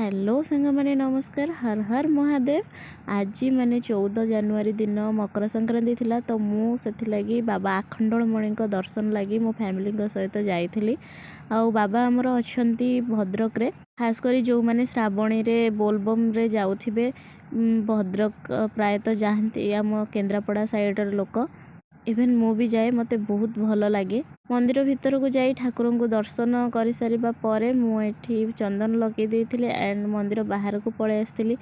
Hello सांग माने नमस्कार। हर हर महादेव। आज माने 14 जनवरी दिन मकर संक्रांति थिला तो मु सेथिलागी बाबा आखंडलमणि को दर्शन लगी मो फैमिली सहित जाइथिली। आउ बाबा हमर अछंती भद्रक रे, खास करी जो माने श्रावणी रे बोलबम रे जाउथिबे भद्रक प्रायतः जाहंती आम केन्द्रापड़ा साइड लोक। इवेन मु भी जाए, मते बहुत भल लगे। मंदिर भितर को जाई ठाकुर को दर्शन कर सारिबा परे मु एठी चंदन लगे देइथिले एंड मंदिर बाहर को पळे आस्थिली।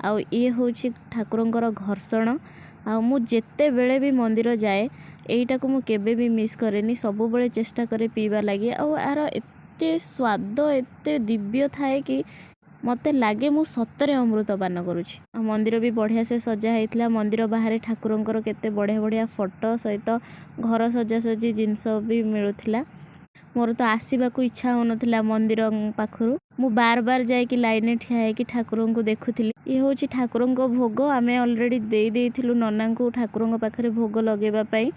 आउ ये होची ठाकुरंकर घर्षण। आ मु जेते बेले भी मंदिर जाए एईटा को मु केबे भी मिस करेनी, सब बेले चेष्टा करे पीबा लगे। आउ आर एते स्वाद एते दिव्य थाए कि मते लागे मु सतरे अमृत पान करुछि। मंदिर भी बढ़िया से सजा होता। मंदिर बाहर ठाकुरंकर केते बढ़िया बढ़िया फोटो सहित घर सजासजी जिनस भी मिलुथिला। मोर तो आसीबाकू इच्छा होनथिला मंदिर पाखरु। मु बार बार जाई कि लाइन ठिया है कि ठाकुरन को देखुथिली। ये होची ठाकुरन को भोग। आमे ऑलरेडी देई देइथिलु नन्ना को ठाकुरन पाखरे भोग लगेबा पई।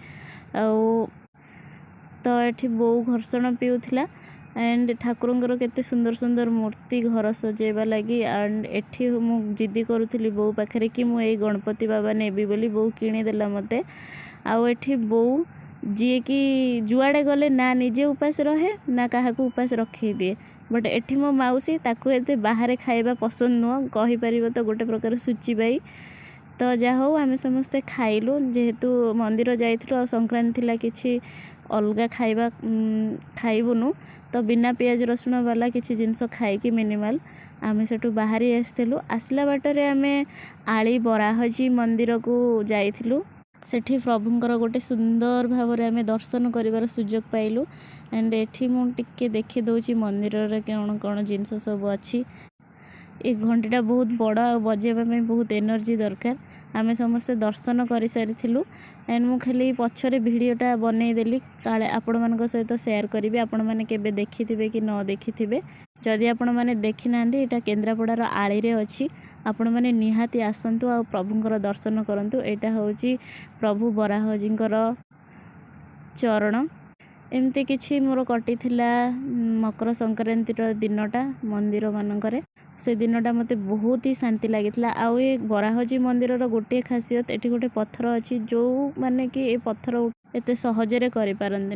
तो एठी बो घर्षण पिउथिला एंड ठाकुरंकर केते सुंदर सुंदर मूर्ति घर सजेबा लगी। एंड एठी मु जिद्दी करूथिली बो पाखरे कि मु ए गणपति बाबा नेबी बोली। बो किणी देला मते। आउ एठी बो जी कि जुआड़े गले ना निजे उपास रहे ना काहाकू उपास रखे दिए। बट एठी मो माउसी ताकू एते बाहर खाइबा पसंद नुह, कहि परिबो तो गोटे प्रकार सुचिबाई। तो जा हो आमे समस्ते खाइलु, जेहेतु मंदिर जाइथिलु आ संक्रांति थिला किछि अलगा खाइबा खाइबुनु। तो बिना पियाज रसुण वाला किछि जिनस खाइकी मिनिमल आमे सेठु बाहरी आस्थिलु। आसला बाटरे आमे आली बराहजी मंदिर को जाइथिलु। सेठी प्रभुंकर गोटे सुंदर भाव आमे दर्शन करिवार सुजोग पाइलु। एंड एठी मु टिके देखि दउची मंदिर रे कोन कोन जिनस सब अछि। ए घंटीटा बहुत बड़ आ बजेबा में बहुत एनर्जी दरकार। आमे समस्त दर्शन कर सारिथिलु। एंड मु खाली पछरे वीडियोटा बनै देली काले आपण मानक सहित शेयर करिवे। आपण माने केबे देखिथिबे कि न देखिथिबे। जदि आपण माने देखि नांदी, एटा केन्द्रापड़ार आली रे अछि। आपण माने निहाती आसंतु आ प्रभुंकर दर्शन करंतु। एटा होची प्रभु बराहजींकर चरण। एमती किछि मोर कटी थिला मकर संक्रांति दिनटा मंदिर मानकरे। से दिनटा मते बहुत ही शांति लागितला। आउ ए बराहजी मंदिर गोटे खासियत, एटी गोटे पत्थर अछि जो माने कि ए पत्थर एते सहजरे करि पारंदे।